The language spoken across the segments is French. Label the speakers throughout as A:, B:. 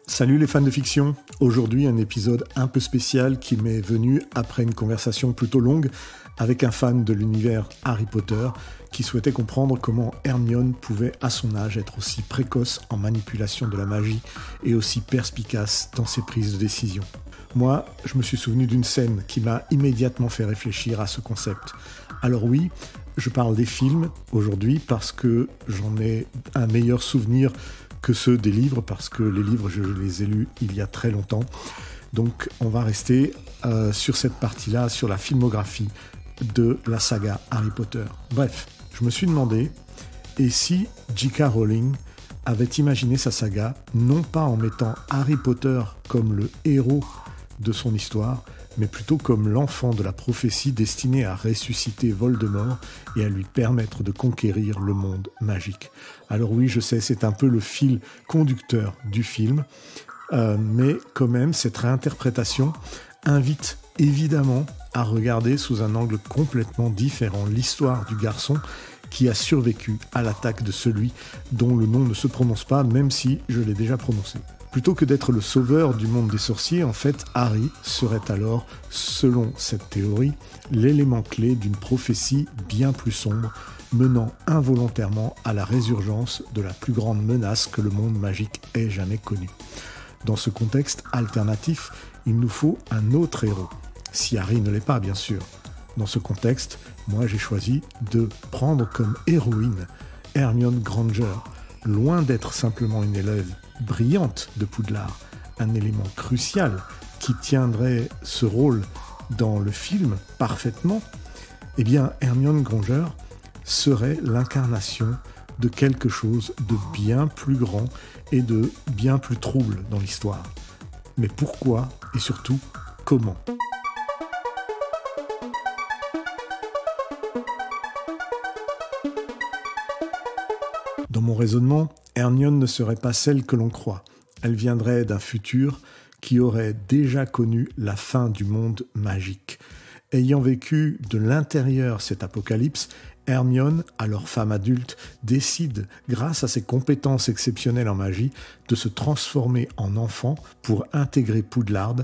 A: Salut les fans de fiction, aujourd'hui un épisode un peu spécial qui m'est venu après une conversation plutôt longue avec un fan de l'univers Harry Potter qui souhaitait comprendre comment Hermione pouvait à son âge être aussi précoce en manipulation de la magie et aussi perspicace dans ses prises de décision. Moi, je me suis souvenu d'une scène qui m'a immédiatement fait réfléchir à ce concept. Alors oui, je parle des films aujourd'hui parce que j'en ai un meilleur souvenir que ceux des livres, parce que les livres, je les ai lus il y a très longtemps. Donc, on va rester sur cette partie-là, sur la filmographie de la saga Harry Potter. Bref, je me suis demandé, et si J.K. Rowling avait imaginé sa saga, non pas en mettant Harry Potter comme le héros de son histoire, mais plutôt comme l'enfant de la prophétie destiné à ressusciter Voldemort et à lui permettre de conquérir le monde magique. Alors oui, je sais, c'est un peu le fil conducteur du film, mais quand même, cette réinterprétation invite évidemment à regarder sous un angle complètement différent l'histoire du garçon qui a survécu à l'attaque de celui dont le nom ne se prononce pas, même si je l'ai déjà prononcé. Plutôt que d'être le sauveur du monde des sorciers, en fait, Harry serait alors, selon cette théorie, l'élément clé d'une prophétie bien plus sombre, menant involontairement à la résurgence de la plus grande menace que le monde magique ait jamais connue. Dans ce contexte alternatif, il nous faut un autre héros, si Harry ne l'est pas, bien sûr. Dans ce contexte, moi j'ai choisi de prendre comme héroïne Hermione Granger, loin d'être simplement une élève brillante de Poudlard, un élément crucial qui tiendrait ce rôle dans le film parfaitement, eh bien Hermione Granger serait l'incarnation de quelque chose de bien plus grand et de bien plus trouble dans l'histoire. Mais pourquoi et surtout comment ? Dans mon raisonnement, Hermione ne serait pas celle que l'on croit. Elle viendrait d'un futur qui aurait déjà connu la fin du monde magique. Ayant vécu de l'intérieur cet apocalypse, Hermione, alors femme adulte, décide, grâce à ses compétences exceptionnelles en magie, de se transformer en enfant pour intégrer Poudlard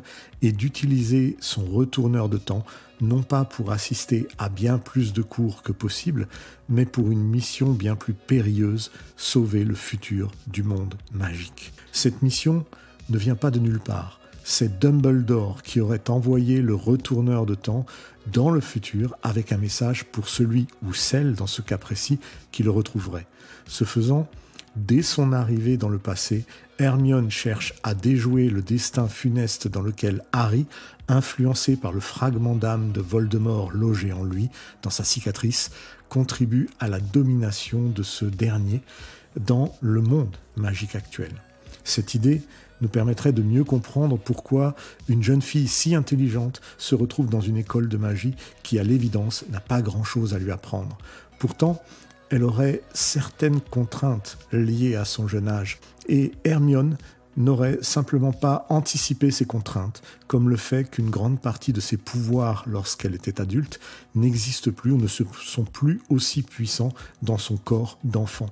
A: et d'utiliser son retourneur de temps, non pas pour assister à bien plus de cours que possible, mais pour une mission bien plus périlleuse, sauver le futur du monde magique. Cette mission ne vient pas de nulle part. C'est Dumbledore qui aurait envoyé le retourneur de temps dans le futur avec un message pour celui ou celle, dans ce cas précis, qui le retrouverait. Ce faisant, dès son arrivée dans le passé, Hermione cherche à déjouer le destin funeste dans lequel Harry, influencé par le fragment d'âme de Voldemort logé en lui, dans sa cicatrice, contribue à la domination de ce dernier dans le monde magique actuel. Cette idée nous permettrait de mieux comprendre pourquoi une jeune fille si intelligente se retrouve dans une école de magie qui, à l'évidence, n'a pas grand-chose à lui apprendre. Pourtant, elle aurait certaines contraintes liées à son jeune âge, et Hermione n'aurait simplement pas anticipé ces contraintes, comme le fait qu'une grande partie de ses pouvoirs, lorsqu'elle était adulte, n'existent plus ou ne sont plus aussi puissants dans son corps d'enfant.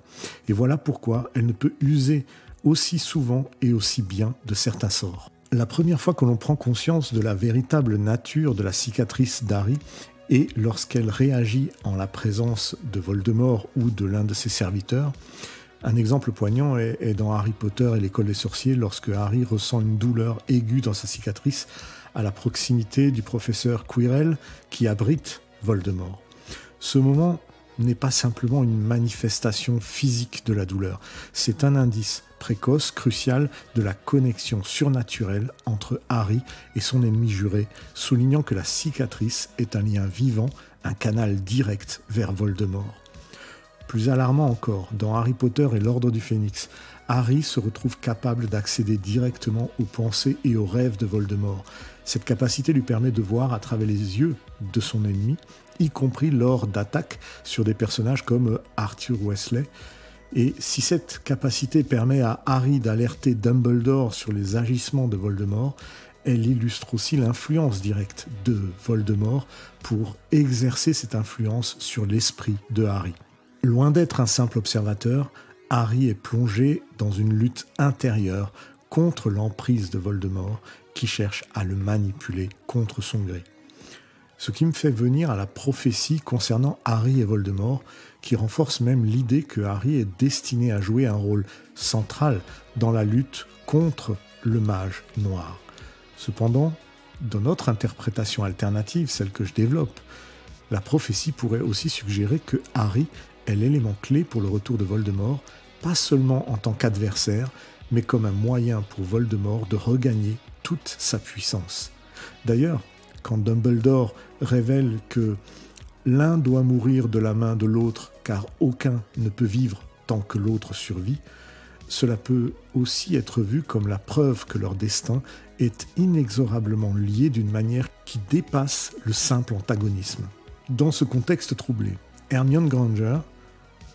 A: Et voilà pourquoi elle ne peut user aussi souvent et aussi bien de certains sorts. La première fois que l'on prend conscience de la véritable nature de la cicatrice d'Harry est lorsqu'elle réagit en la présence de Voldemort ou de l'un de ses serviteurs. Un exemple poignant est dans Harry Potter et l'école des sorciers, lorsque Harry ressent une douleur aiguë dans sa cicatrice à la proximité du professeur Quirrell qui abrite Voldemort. Ce moment n'est pas simplement une manifestation physique de la douleur, c'est un indice précoce, crucial, de la connexion surnaturelle entre Harry et son ennemi juré, soulignant que la cicatrice est un lien vivant, un canal direct vers Voldemort. Plus alarmant encore, dans Harry Potter et l'Ordre du Phénix, Harry se retrouve capable d'accéder directement aux pensées et aux rêves de Voldemort. Cette capacité lui permet de voir à travers les yeux de son ennemi, y compris lors d'attaques sur des personnages comme Arthur Weasley. Et si cette capacité permet à Harry d'alerter Dumbledore sur les agissements de Voldemort, Elle illustre aussi l'influence directe de Voldemort pour exercer cette influence sur l'esprit de Harry. Loin d'être un simple observateur, Harry est plongé dans une lutte intérieure contre l'emprise de Voldemort qui cherche à le manipuler contre son gré. Ce qui me fait venir à la prophétie concernant Harry et Voldemort, qui renforce même l'idée que Harry est destiné à jouer un rôle central dans la lutte contre le mage noir. Cependant, dans notre interprétation alternative, celle que je développe, la prophétie pourrait aussi suggérer que Harry est l'élément clé pour le retour de Voldemort, pas seulement en tant qu'adversaire, mais comme un moyen pour Voldemort de regagner toute sa puissance. D'ailleurs, quand Dumbledore révèle que l'un doit mourir de la main de l'autre car aucun ne peut vivre tant que l'autre survit, cela peut aussi être vu comme la preuve que leur destin est inexorablement lié d'une manière qui dépasse le simple antagonisme. Dans ce contexte troublé, Hermione Granger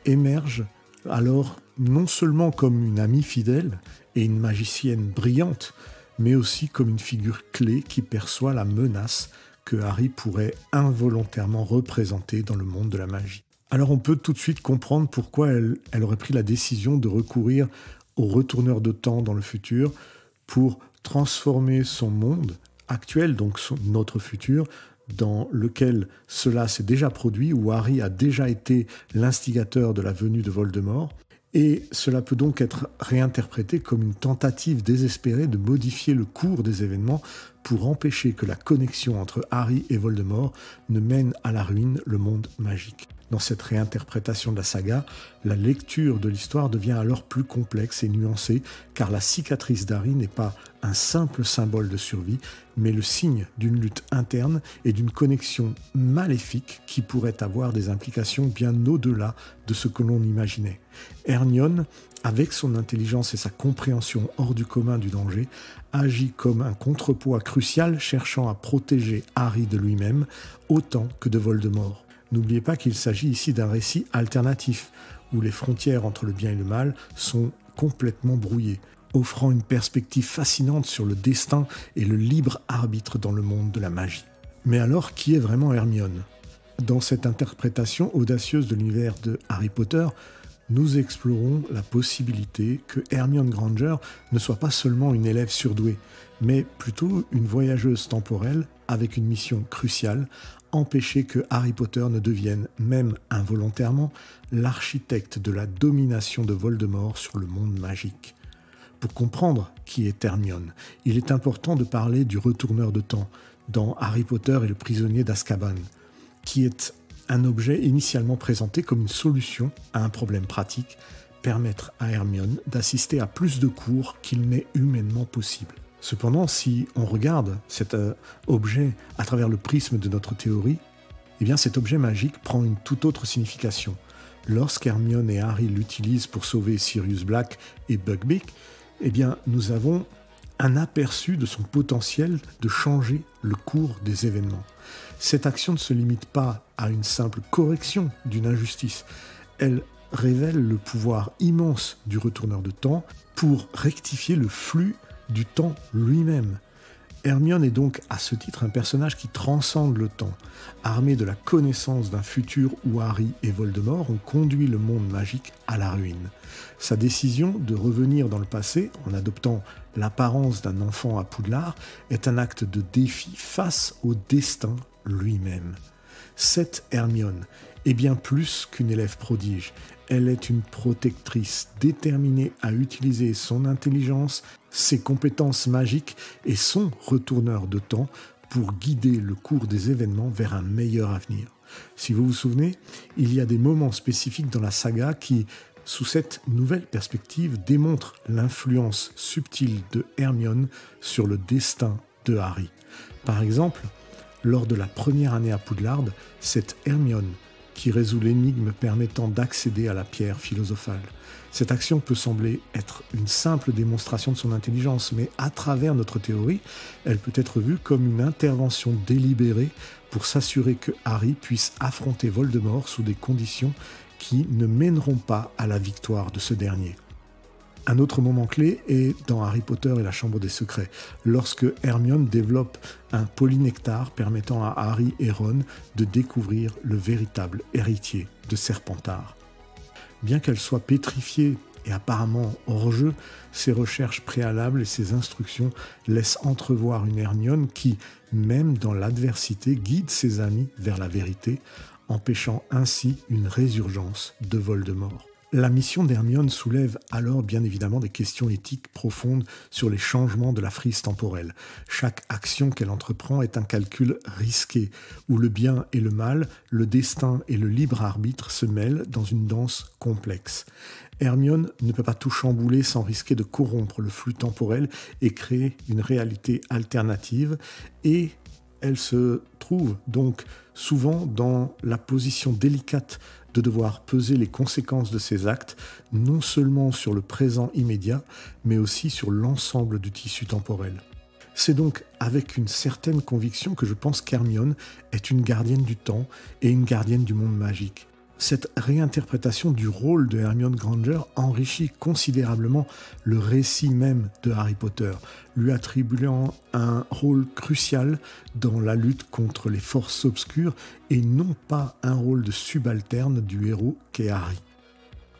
A: émerge alors non seulement comme une amie fidèle et une magicienne brillante, mais aussi comme une figure clé qui perçoit la menace que Harry pourrait involontairement représenter dans le monde de la magie. Alors on peut tout de suite comprendre pourquoi elle aurait pris la décision de recourir au retourneur de temps dans le futur pour transformer son monde actuel, donc notre futur, dans lequel cela s'est déjà produit, où Harry a déjà été l'instigateur de la venue de Voldemort. Et cela peut donc être réinterprété comme une tentative désespérée de modifier le cours des événements pour empêcher que la connexion entre Harry et Voldemort ne mène à la ruine le monde magique. Dans cette réinterprétation de la saga, la lecture de l'histoire devient alors plus complexe et nuancée, car la cicatrice d'Harry n'est pas un simple symbole de survie, mais le signe d'une lutte interne et d'une connexion maléfique qui pourrait avoir des implications bien au-delà de ce que l'on imaginait. Hermione, avec son intelligence et sa compréhension hors du commun du danger, agit comme un contrepoids crucial cherchant à protéger Harry de lui-même autant que de Voldemort. N'oubliez pas qu'il s'agit ici d'un récit alternatif, où les frontières entre le bien et le mal sont complètement brouillées, offrant une perspective fascinante sur le destin et le libre arbitre dans le monde de la magie. Mais alors, qui est vraiment Hermione ? Dans cette interprétation audacieuse de l'univers de Harry Potter, nous explorons la possibilité que Hermione Granger ne soit pas seulement une élève surdouée, mais plutôt une voyageuse temporelle avec une mission cruciale, empêcher que Harry Potter ne devienne, même involontairement, l'architecte de la domination de Voldemort sur le monde magique. Pour comprendre qui est Hermione, il est important de parler du retourneur de temps dans Harry Potter et le prisonnier d'Azkaban, qui est un objet initialement présenté comme une solution à un problème pratique, permettre à Hermione d'assister à plus de cours qu'il n'est humainement possible. Cependant, si on regarde cet objet à travers le prisme de notre théorie, eh bien cet objet magique prend une toute autre signification. Lorsqu'Hermione et Harry l'utilisent pour sauver Sirius Black et Buckbeak, eh bien nous avons un aperçu de son potentiel de changer le cours des événements. Cette action ne se limite pas à une simple correction d'une injustice. Elle révèle le pouvoir immense du retourneur de temps pour rectifier le flux du temps lui-même. Hermione est donc à ce titre un personnage qui transcende le temps, armé de la connaissance d'un futur où Harry et Voldemort ont conduit le monde magique à la ruine. Sa décision de revenir dans le passé en adoptant l'apparence d'un enfant à Poudlard est un acte de défi face au destin lui-même. Cette Hermione est bien plus qu'une élève prodige. Elle est une protectrice déterminée à utiliser son intelligence, ses compétences magiques et son retourneur de temps pour guider le cours des événements vers un meilleur avenir. Si vous vous souvenez, il y a des moments spécifiques dans la saga qui, sous cette nouvelle perspective, démontrent l'influence subtile de Hermione sur le destin de Harry. Par exemple, lors de la première année à Poudlard, c'est Hermione qui résout l'énigme permettant d'accéder à la pierre philosophale. Cette action peut sembler être une simple démonstration de son intelligence, mais à travers notre théorie, elle peut être vue comme une intervention délibérée pour s'assurer que Harry puisse affronter Voldemort sous des conditions qui ne mèneront pas à la victoire de ce dernier. Un autre moment clé est dans Harry Potter et la Chambre des Secrets, lorsque Hermione développe un polynectar permettant à Harry et Ron de découvrir le véritable héritier de Serpentard. Bien qu'elle soit pétrifiée et apparemment hors jeu, ses recherches préalables et ses instructions laissent entrevoir une Hermione qui, même dans l'adversité, guide ses amis vers la vérité, empêchant ainsi une résurgence de Voldemort. La mission d'Hermione soulève alors bien évidemment des questions éthiques profondes sur les changements de la frise temporelle. Chaque action qu'elle entreprend est un calcul risqué, où le bien et le mal, le destin et le libre arbitre se mêlent dans une danse complexe. Hermione ne peut pas tout chambouler sans risquer de corrompre le flux temporel et créer une réalité alternative, et elle se trouve donc souvent dans la position délicate de devoir peser les conséquences de ses actes, non seulement sur le présent immédiat, mais aussi sur l'ensemble du tissu temporel. C'est donc avec une certaine conviction que je pense qu'Hermione est une gardienne du temps et une gardienne du monde magique. Cette réinterprétation du rôle de Hermione Granger enrichit considérablement le récit même de Harry Potter, lui attribuant un rôle crucial dans la lutte contre les forces obscures et non pas un rôle de subalterne du héros qu'est Harry.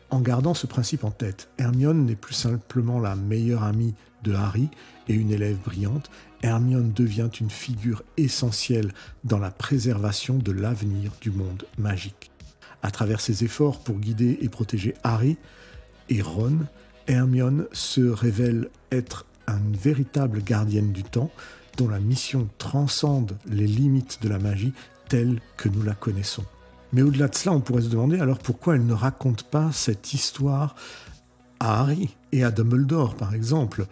A: En gardant ce principe en tête, Hermione n'est plus simplement la meilleure amie de Harry et une élève brillante, Hermione devient une figure essentielle dans la préservation de l'avenir du monde magique. À travers ses efforts pour guider et protéger Harry et Ron, Hermione se révèle être une véritable gardienne du temps dont la mission transcende les limites de la magie telle que nous la connaissons. Mais au-delà de cela, on pourrait se demander alors pourquoi elle ne raconte pas cette histoire à Harry et à Dumbledore, par exemple,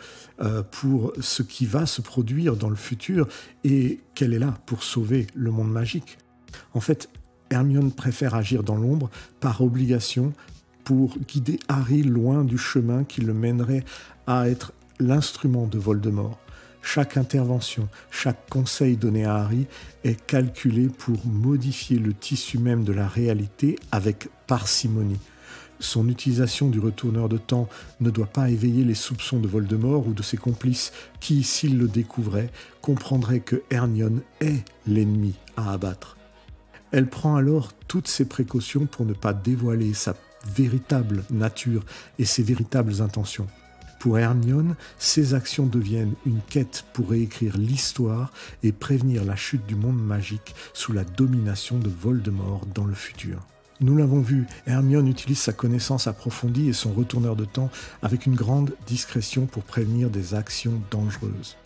A: pour ce qui va se produire dans le futur et qu'elle est là pour sauver le monde magique. En fait, Hermione préfère agir dans l'ombre par obligation pour guider Harry loin du chemin qui le mènerait à être l'instrument de Voldemort. Chaque intervention, chaque conseil donné à Harry est calculé pour modifier le tissu même de la réalité avec parcimonie. Son utilisation du retourneur de temps ne doit pas éveiller les soupçons de Voldemort ou de ses complices qui, s'ils le découvraient, comprendraient que Hermione est l'ennemi à abattre. Elle prend alors toutes ses précautions pour ne pas dévoiler sa véritable nature et ses véritables intentions. Pour Hermione, ses actions deviennent une quête pour réécrire l'histoire et prévenir la chute du monde magique sous la domination de Voldemort dans le futur. Nous l'avons vu, Hermione utilise sa connaissance approfondie et son retourneur de temps avec une grande discrétion pour prévenir des actions dangereuses.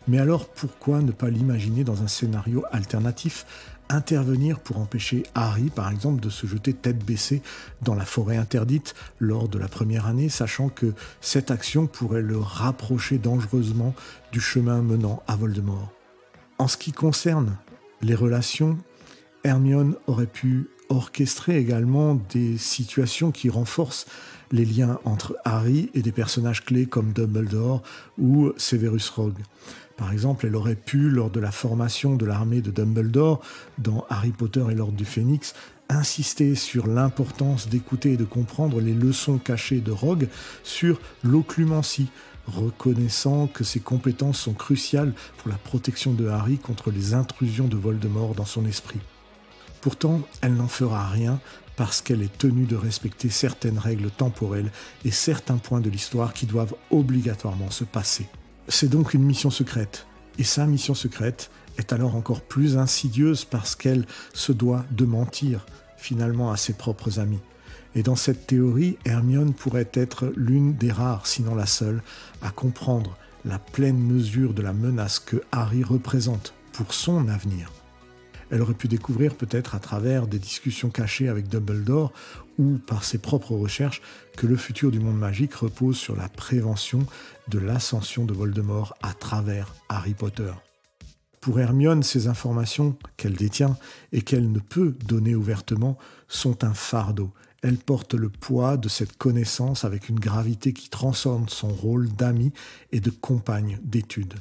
A: Mais alors pourquoi ne pas l'imaginer dans un scénario alternatif, intervenir pour empêcher Harry, par exemple, de se jeter tête baissée dans la forêt interdite lors de la première année, sachant que cette action pourrait le rapprocher dangereusement du chemin menant à Voldemort. En ce qui concerne les relations, Hermione aurait pu orchestrer également des situations qui renforcent les liens entre Harry et des personnages clés comme Dumbledore ou Severus Rogue. Par exemple, elle aurait pu, lors de la formation de l'armée de Dumbledore, dans Harry Potter et l'Ordre du Phénix, insister sur l'importance d'écouter et de comprendre les leçons cachées de Rogue sur l'occlumencie, reconnaissant que ses compétences sont cruciales pour la protection de Harry contre les intrusions de Voldemort dans son esprit. Pourtant, elle n'en fera rien parce qu'elle est tenue de respecter certaines règles temporelles et certains points de l'histoire qui doivent obligatoirement se passer. C'est donc une mission secrète, et sa mission secrète est alors encore plus insidieuse parce qu'elle se doit de mentir finalement à ses propres amis. Et dans cette théorie, Hermione pourrait être l'une des rares, sinon la seule, à comprendre la pleine mesure de la menace que Harry représente pour son avenir. Elle aurait pu découvrir peut-être à travers des discussions cachées avec Dumbledore ou par ses propres recherches que le futur du monde magique repose sur la prévention de l'ascension de Voldemort à travers Harry Potter. Pour Hermione, ces informations qu'elle détient et qu'elle ne peut donner ouvertement sont un fardeau. Elle porte le poids de cette connaissance avec une gravité qui transcende son rôle d'amie et de compagne d'études.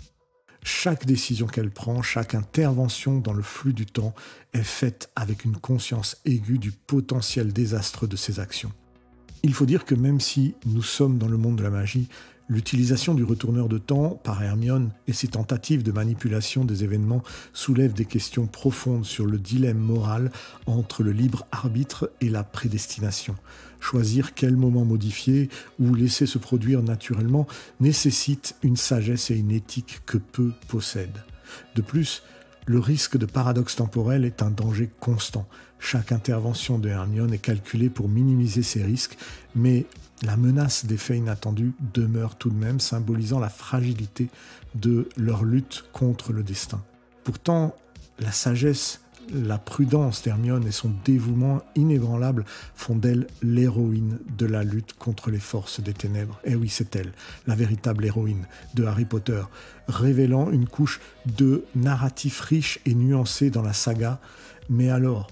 A: Chaque décision qu'elle prend, chaque intervention dans le flux du temps est faite avec une conscience aiguë du potentiel désastre de ses actions. Il faut dire que même si nous sommes dans le monde de la magie, l'utilisation du retourneur de temps par Hermione et ses tentatives de manipulation des événements soulèvent des questions profondes sur le dilemme moral entre le libre arbitre et la prédestination. Choisir quel moment modifier ou laisser se produire naturellement nécessite une sagesse et une éthique que peu possèdent. De plus, le risque de paradoxe temporel est un danger constant. Chaque intervention de Hermione est calculée pour minimiser ces risques, mais la menace d'effets inattendus demeure tout de même, symbolisant la fragilité de leur lutte contre le destin. Pourtant, la sagesse, la prudence d'Hermione et son dévouement inébranlable font d'elle l'héroïne de la lutte contre les forces des ténèbres. Et oui, c'est elle, la véritable héroïne de Harry Potter, révélant une couche de narratif riche et nuancé dans la saga. Mais alors,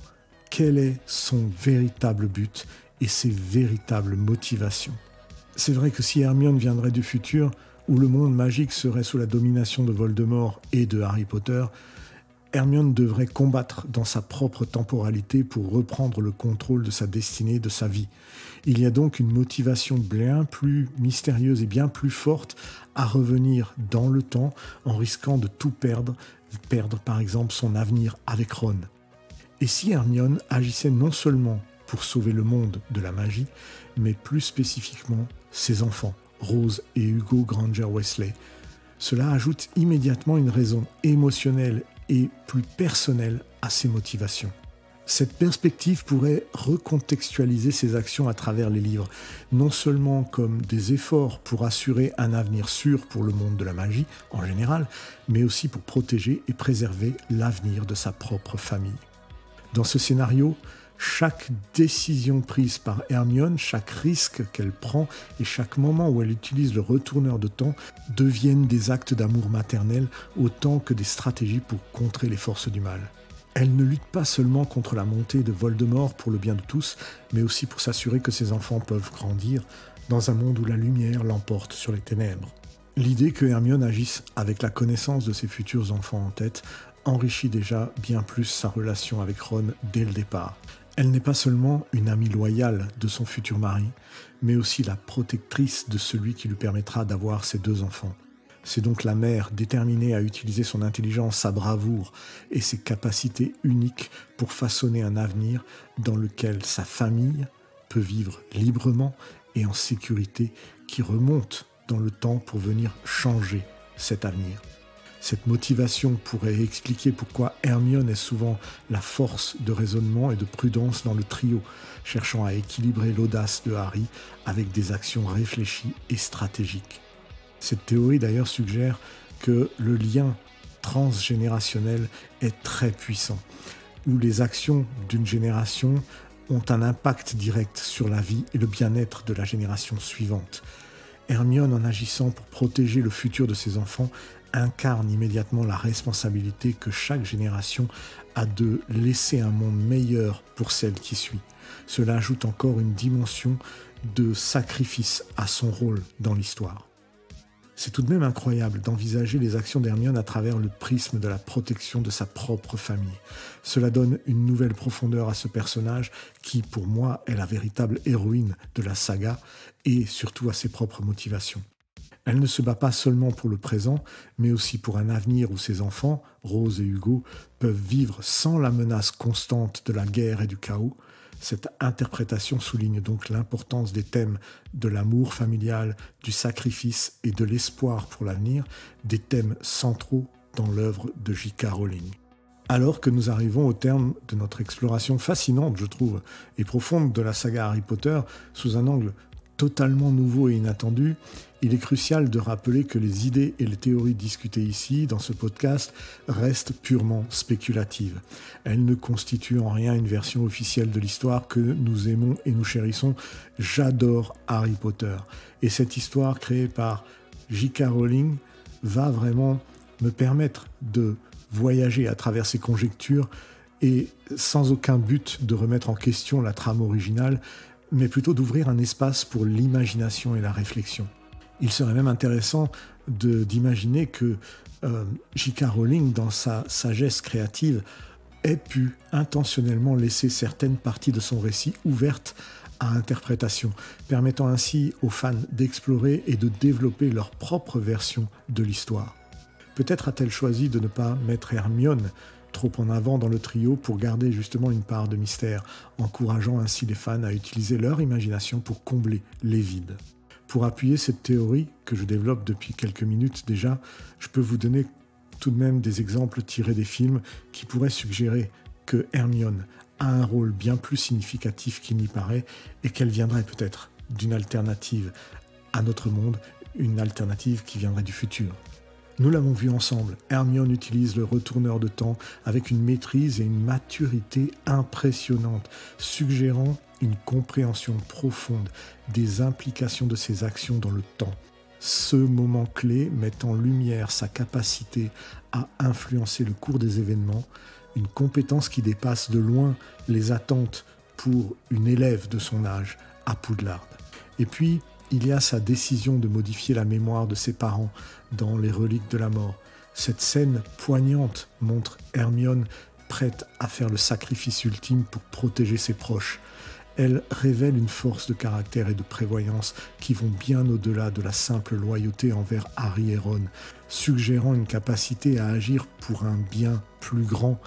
A: quel est son véritable but et ses véritables motivations? C'est vrai que si Hermione viendrait du futur, où le monde magique serait sous la domination de Voldemort et de Harry Potter, Hermione devrait combattre dans sa propre temporalité pour reprendre le contrôle de sa destinée, de sa vie. Il y a donc une motivation bien plus mystérieuse et bien plus forte à revenir dans le temps en risquant de tout perdre par exemple son avenir avec Ron. Et si Hermione agissait non seulement pour sauver le monde de la magie, mais plus spécifiquement ses enfants, Rose et Hugo Granger-Weasley, cela ajoute immédiatement une raison émotionnelle et plus personnelle à ses motivations. Cette perspective pourrait recontextualiser ses actions à travers les livres, non seulement comme des efforts pour assurer un avenir sûr pour le monde de la magie en général, mais aussi pour protéger et préserver l'avenir de sa propre famille. Dans ce scénario, chaque décision prise par Hermione, chaque risque qu'elle prend et chaque moment où elle utilise le retourneur de temps deviennent des actes d'amour maternel autant que des stratégies pour contrer les forces du mal. Elle ne lutte pas seulement contre la montée de Voldemort pour le bien de tous, mais aussi pour s'assurer que ses enfants peuvent grandir dans un monde où la lumière l'emporte sur les ténèbres. L'idée que Hermione agisse avec la connaissance de ses futurs enfants en tête enrichit déjà bien plus sa relation avec Ron dès le départ. Elle n'est pas seulement une amie loyale de son futur mari, mais aussi la protectrice de celui qui lui permettra d'avoir ses 2 enfants. C'est donc la mère déterminée à utiliser son intelligence, sa bravoure et ses capacités uniques pour façonner un avenir dans lequel sa famille peut vivre librement et en sécurité, qui remonte dans le temps pour venir changer cet avenir. Cette motivation pourrait expliquer pourquoi Hermione est souvent la force de raisonnement et de prudence dans le trio, cherchant à équilibrer l'audace de Harry avec des actions réfléchies et stratégiques. Cette théorie d'ailleurs suggère que le lien transgénérationnel est très puissant, où les actions d'une génération ont un impact direct sur la vie et le bien-être de la génération suivante. Hermione, en agissant pour protéger le futur de ses enfants, incarne immédiatement la responsabilité que chaque génération a de laisser un monde meilleur pour celle qui suit. Cela ajoute encore une dimension de sacrifice à son rôle dans l'histoire. C'est tout de même incroyable d'envisager les actions d'Hermione à travers le prisme de la protection de sa propre famille. Cela donne une nouvelle profondeur à ce personnage qui, pour moi, est la véritable héroïne de la saga et surtout à ses propres motivations. Elle ne se bat pas seulement pour le présent, mais aussi pour un avenir où ses enfants, Rose et Hugo, peuvent vivre sans la menace constante de la guerre et du chaos. Cette interprétation souligne donc l'importance des thèmes de l'amour familial, du sacrifice et de l'espoir pour l'avenir, des thèmes centraux dans l'œuvre de J.K. Rowling. Alors que nous arrivons au terme de notre exploration fascinante, je trouve, et profonde de la saga Harry Potter, sous un angle totalement nouveau et inattendu, il est crucial de rappeler que les idées et les théories discutées ici, dans ce podcast, restent purement spéculatives. Elles ne constituent en rien une version officielle de l'histoire que nous aimons et nous chérissons. J'adore Harry Potter. Et cette histoire créée par J.K. Rowling va vraiment me permettre de voyager à travers ces conjectures et sans aucun but de remettre en question la trame originale, mais plutôt d'ouvrir un espace pour l'imagination et la réflexion. Il serait même intéressant d'imaginer que J.K. Rowling, dans sa sagesse créative, ait pu intentionnellement laisser certaines parties de son récit ouvertes à interprétation, permettant ainsi aux fans d'explorer et de développer leur propre version de l'histoire. Peut-être a-t-elle choisi de ne pas mettre Hermione trop en avant dans le trio pour garder justement une part de mystère, encourageant ainsi les fans à utiliser leur imagination pour combler les vides. Pour appuyer cette théorie, que je développe depuis quelques minutes déjà, je peux vous donner tout de même des exemples tirés des films qui pourraient suggérer que Hermione a un rôle bien plus significatif qu'il n'y paraît et qu'elle viendrait peut-être d'une alternative à notre monde, une alternative qui viendrait du futur. Nous l'avons vu ensemble, Hermione utilise le retourneur de temps avec une maîtrise et une maturité impressionnantes, suggérant une compréhension profonde des implications de ses actions dans le temps. Ce moment clé met en lumière sa capacité à influencer le cours des événements, une compétence qui dépasse de loin les attentes pour une élève de son âge à Poudlard. Et puis, il y a sa décision de modifier la mémoire de ses parents dans Les Reliques de la Mort. Cette scène poignante montre Hermione prête à faire le sacrifice ultime pour protéger ses proches. Elle révèle une force de caractère et de prévoyance qui vont bien au-delà de la simple loyauté envers Harry et Ron, suggérant une capacité à agir pour un bien plus grand,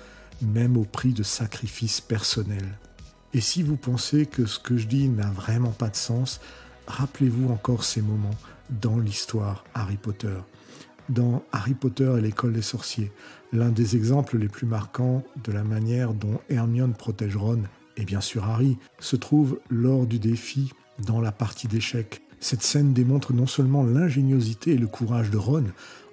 A: même au prix de sacrifices personnels. Et si vous pensez que ce que je dis n'a vraiment pas de sens, rappelez-vous encore ces moments dans l'histoire Harry Potter. Dans Harry Potter et l'école des sorciers, l'un des exemples les plus marquants de la manière dont Hermione protège Ron, et bien sûr Harry, se trouve lors du défi dans la partie d'échecs. Cette scène démontre non seulement l'ingéniosité et le courage de Ron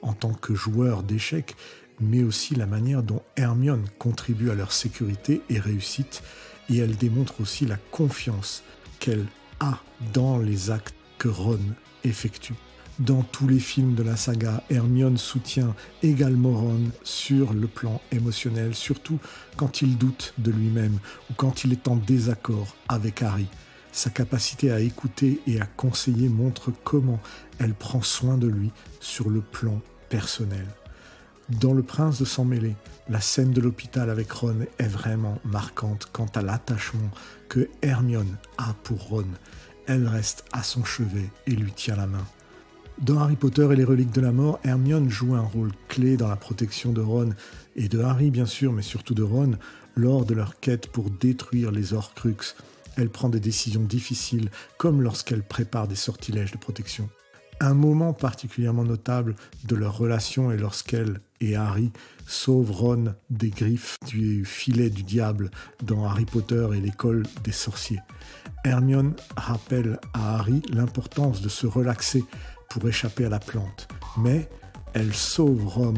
A: en tant que joueur d'échecs, mais aussi la manière dont Hermione contribue à leur sécurité et réussite, et elle démontre aussi la confiance qu'elle a dans les actes que Ron effectue. Dans tous les films de la saga, Hermione soutient également Ron sur le plan émotionnel, surtout quand il doute de lui-même ou quand il est en désaccord avec Harry. Sa capacité à écouter et à conseiller montre comment elle prend soin de lui sur le plan personnel. Dans Le Prince de Sang Mêlé, la scène de l'hôpital avec Ron est vraiment marquante quant à l'attachement que Hermione a pour Ron. Elle reste à son chevet et lui tient la main. Dans Harry Potter et les Reliques de la Mort, Hermione joue un rôle clé dans la protection de Ron et de Harry bien sûr, mais surtout de Ron, lors de leur quête pour détruire les Horcruxes. Elle prend des décisions difficiles, comme lorsqu'elle prépare des sortilèges de protection. Un moment particulièrement notable de leur relation est lorsqu'elle et Harry sauvent Ron des griffes du filet du diable dans Harry Potter et l'école des sorciers. Hermione rappelle à Harry l'importance de se relaxer pour échapper à la plante, mais elle sauve Ron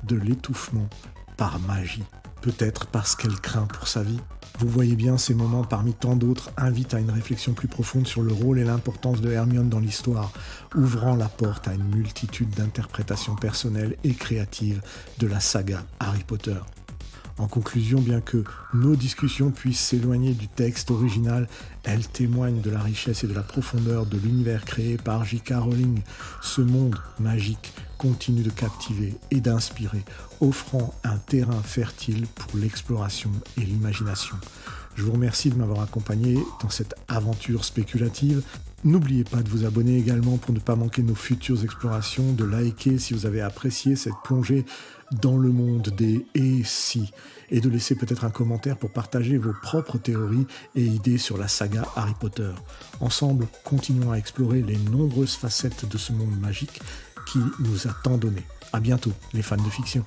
A: de l'étouffement par magie, peut-être parce qu'elle craint pour sa vie. Vous voyez bien, ces moments parmi tant d'autres invitent à une réflexion plus profonde sur le rôle et l'importance de Hermione dans l'histoire, ouvrant la porte à une multitude d'interprétations personnelles et créatives de la saga Harry Potter. En conclusion, bien que nos discussions puissent s'éloigner du texte original, elles témoignent de la richesse et de la profondeur de l'univers créé par J.K. Rowling. Ce monde magique continue de captiver et d'inspirer, offrant un terrain fertile pour l'exploration et l'imagination. Je vous remercie de m'avoir accompagné dans cette aventure spéculative. N'oubliez pas de vous abonner également pour ne pas manquer nos futures explorations, de liker si vous avez apprécié cette plongée dans le monde des « et si » et de laisser peut-être un commentaire pour partager vos propres théories et idées sur la saga Harry Potter. Ensemble, continuons à explorer les nombreuses facettes de ce monde magique qui nous a tant donné. À bientôt, les fans de fiction.